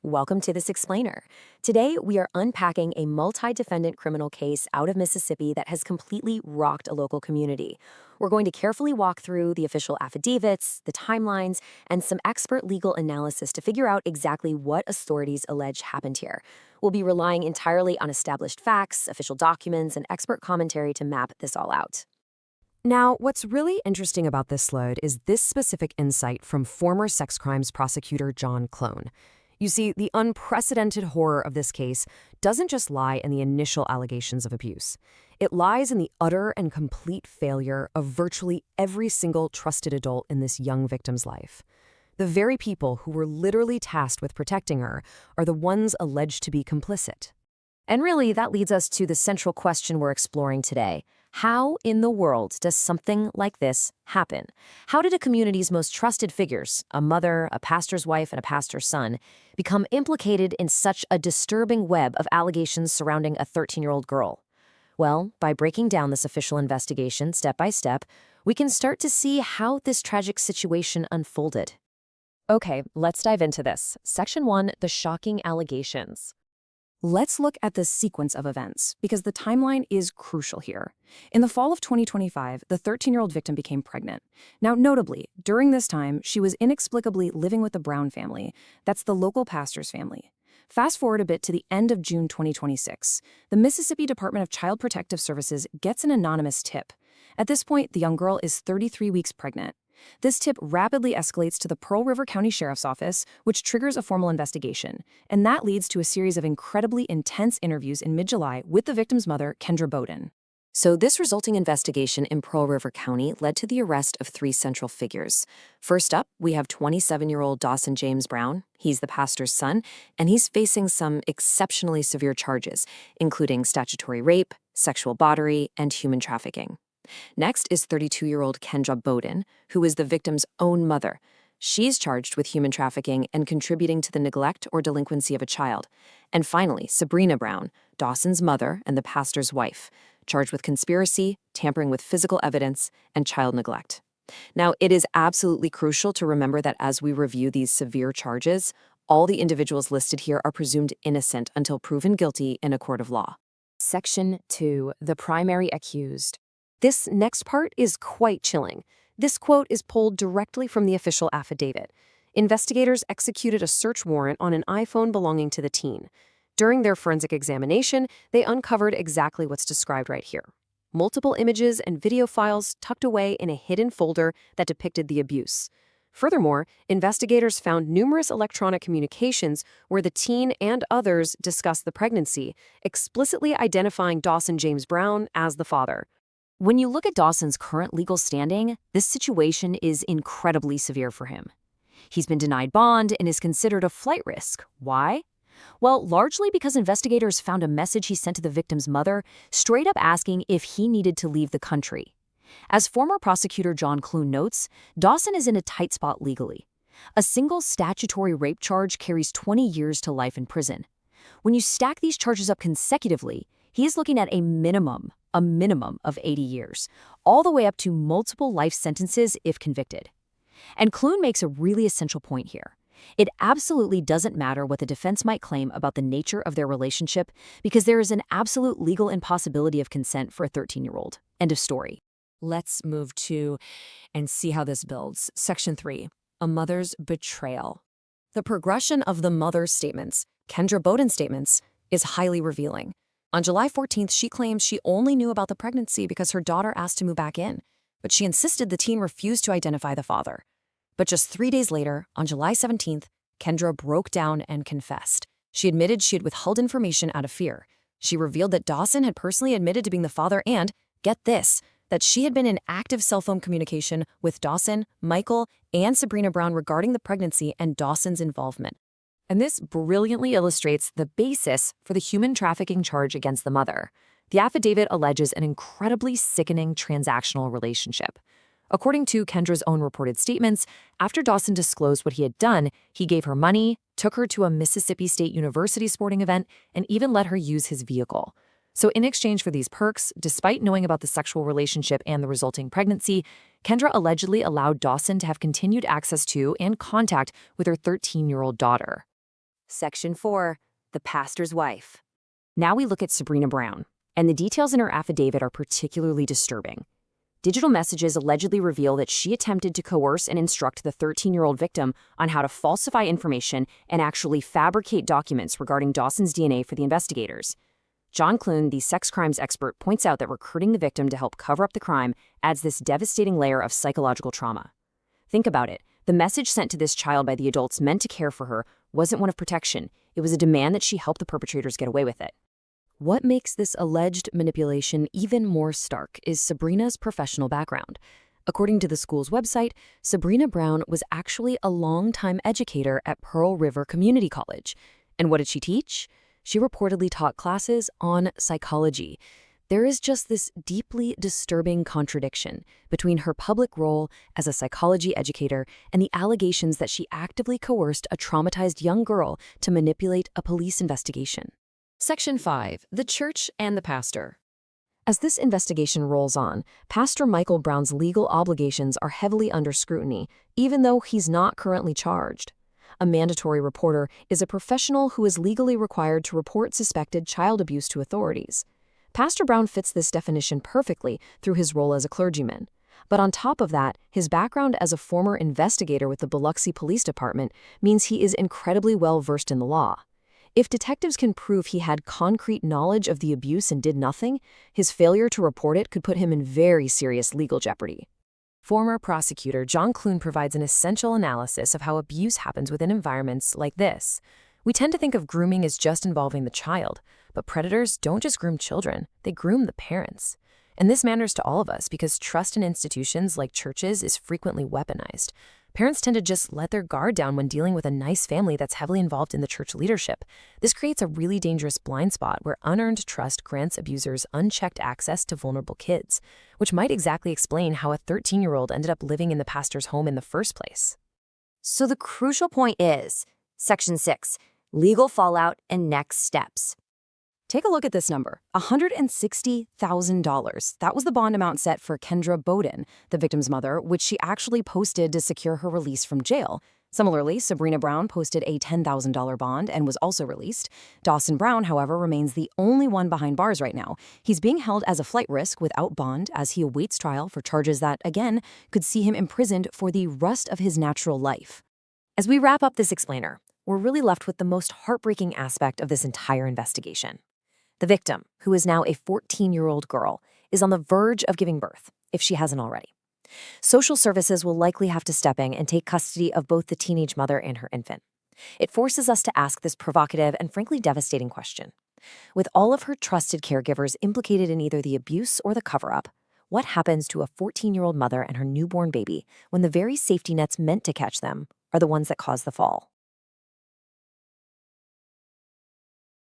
Welcome to This Explainer. Today, we are unpacking a multi-defendant criminal case out of Mississippi that has completely rocked a local community. We're going to carefully walk through the official affidavits, the timelines, and some expert legal analysis to figure out exactly what authorities allege happened here. We'll be relying entirely on established facts, official documents, and expert commentary to map this all out. Now, what's really interesting about this load is this specific insight from former sex crimes prosecutor John Clone. You see, the unprecedented horror of this case doesn't just lie in the initial allegations of abuse. It lies in the utter and complete failure of virtually every single trusted adult in this young victim's life. The very people who were literally tasked with protecting her are the ones alleged to be complicit. And really, that leads us to the central question we're exploring today. How in the world does something like this happen? How did a community's most trusted figures, a mother, a pastor's wife, and a pastor's son, become implicated in such a disturbing web of allegations surrounding a 13-year-old girl? Well, by breaking down this official investigation step by step, we can start to see how this tragic situation unfolded. Okay, let's dive into this. Section 1, the shocking allegations. Let's look at the sequence of events, because the timeline is crucial here. In the fall of 2025, the 13-year-old victim became pregnant. Now, notably, during this time, she was inexplicably living with the Brown family. That's the local pastor's family. Fast forward a bit to the end of June 2026. The Mississippi Department of Child Protective Services gets an anonymous tip. At this point, the young girl is 33 weeks pregnant. This tip rapidly escalates to the Pearl River County Sheriff's Office, which triggers a formal investigation, and that leads to a series of incredibly intense interviews in mid-July with the victim's mother, Kendra Bowden. So this resulting investigation in Pearl River County led to the arrest of three central figures. First up, we have 27-year-old Dawson James Brown. He's the pastor's son, and he's facing some exceptionally severe charges, including statutory rape, sexual battery, and human trafficking. Next is 32-year-old Kendra Bowden, who is the victim's own mother. She's charged with human trafficking and contributing to the neglect or delinquency of a child. And finally, Sabrina Brown, Dawson's mother and the pastor's wife, charged with conspiracy, tampering with physical evidence, and child neglect. Now, it is absolutely crucial to remember that as we review these severe charges, all the individuals listed here are presumed innocent until proven guilty in a court of law. Section 2, the primary accused. This next part is quite chilling. This quote is pulled directly from the official affidavit. Investigators executed a search warrant on an iPhone belonging to the teen. During their forensic examination, they uncovered exactly what's described right here. Multiple images and video files tucked away in a hidden folder that depicted the abuse. Furthermore, investigators found numerous electronic communications where the teen and others discussed the pregnancy, explicitly identifying Dawson James Brown as the father. When you look at Dawson's current legal standing, this situation is incredibly severe for him. He's been denied bond and is considered a flight risk. Why? Well, largely because investigators found a message he sent to the victim's mother, straight up asking if he needed to leave the country. As former prosecutor John Clone notes, Dawson is in a tight spot legally. A single statutory rape charge carries 20 years to life in prison. When you stack these charges up consecutively, he is looking at a minimum of 80 years, all the way up to multiple life sentences if convicted. And Clune makes a really essential point here. It absolutely doesn't matter what the defense might claim about the nature of their relationship, because there is an absolute legal impossibility of consent for a 13-year-old. End of story. Let's move to and see how this builds. Section 3, a mother's betrayal. The progression of the mother's statements, Kendra Bowden's statements, is highly revealing. On July 14th, she claims she only knew about the pregnancy because her daughter asked to move back in, but she insisted the teen refused to identify the father. But just 3 days later, on July 17th, Kendra broke down and confessed. She admitted she had withheld information out of fear. She revealed that Dawson had personally admitted to being the father and, get this, that she had been in active cell phone communication with Dawson, Michael, and Sabrina Brown regarding the pregnancy and Dawson's involvement. And this brilliantly illustrates the basis for the human trafficking charge against the mother. The affidavit alleges an incredibly sickening transactional relationship. According to Kendra's own reported statements, after Dawson disclosed what he had done, he gave her money, took her to a Mississippi State University sporting event, and even let her use his vehicle. So in exchange for these perks, despite knowing about the sexual relationship and the resulting pregnancy, Kendra allegedly allowed Dawson to have continued access to and contact with her 13-year-old daughter. Section 4. The pastor's wife. Now we look at Sabrina Brown, and the details in her affidavit are particularly disturbing. Digital messages allegedly reveal that she attempted to coerce and instruct the 13-year-old victim on how to falsify information and actually fabricate documents regarding Dawson's DNA for the investigators. John Clune, the sex crimes expert, points out that recruiting the victim to help cover up the crime adds this devastating layer of psychological trauma. Think about it. The message sent to this child by the adults meant to care for her wasn't one of protection. It was a demand that she help the perpetrators get away with it. What makes this alleged manipulation even more stark is Sabrina's professional background. According to the school's website, Sabrina Brown was actually a longtime educator at Pearl River Community College. And what did she teach? She reportedly taught classes on psychology. There is just this deeply disturbing contradiction between her public role as a psychology educator and the allegations that she actively coerced a traumatized young girl to manipulate a police investigation. Section 5. The Church and the Pastor. As this investigation rolls on, Pastor Michael Brown's legal obligations are heavily under scrutiny, even though he's not currently charged. A mandatory reporter is a professional who is legally required to report suspected child abuse to authorities. Pastor Brown fits this definition perfectly through his role as a clergyman. But on top of that, his background as a former investigator with the Biloxi Police Department means he is incredibly well versed in the law. If detectives can prove he had concrete knowledge of the abuse and did nothing, his failure to report it could put him in very serious legal jeopardy. Former prosecutor John Clune provides an essential analysis of how abuse happens within environments like this. We tend to think of grooming as just involving the child, but predators don't just groom children, they groom the parents. And this matters to all of us because trust in institutions like churches is frequently weaponized. Parents tend to just let their guard down when dealing with a nice family that's heavily involved in the church leadership. This creates a really dangerous blind spot where unearned trust grants abusers unchecked access to vulnerable kids, which might exactly explain how a 13-year-old ended up living in the pastor's home in the first place. So the crucial point is, Section 6, legal fallout and next steps. Take a look at this number, $160,000. That was the bond amount set for Kendra Bowden, the victim's mother, which she actually posted to secure her release from jail. Similarly, Sabrina Brown posted a $10,000 bond and was also released. Dawson Brown, however, remains the only one behind bars right now. He's being held as a flight risk without bond as he awaits trial for charges that, again, could see him imprisoned for the rest of his natural life. As we wrap up this explainer, we're really left with the most heartbreaking aspect of this entire investigation. The victim, who is now a 14-year-old girl, is on the verge of giving birth, if she hasn't already. Social services will likely have to step in and take custody of both the teenage mother and her infant. It forces us to ask this provocative and frankly devastating question. With all of her trusted caregivers implicated in either the abuse or the cover-up, what happens to a 14-year-old mother and her newborn baby when the very safety nets meant to catch them are the ones that cause the fall?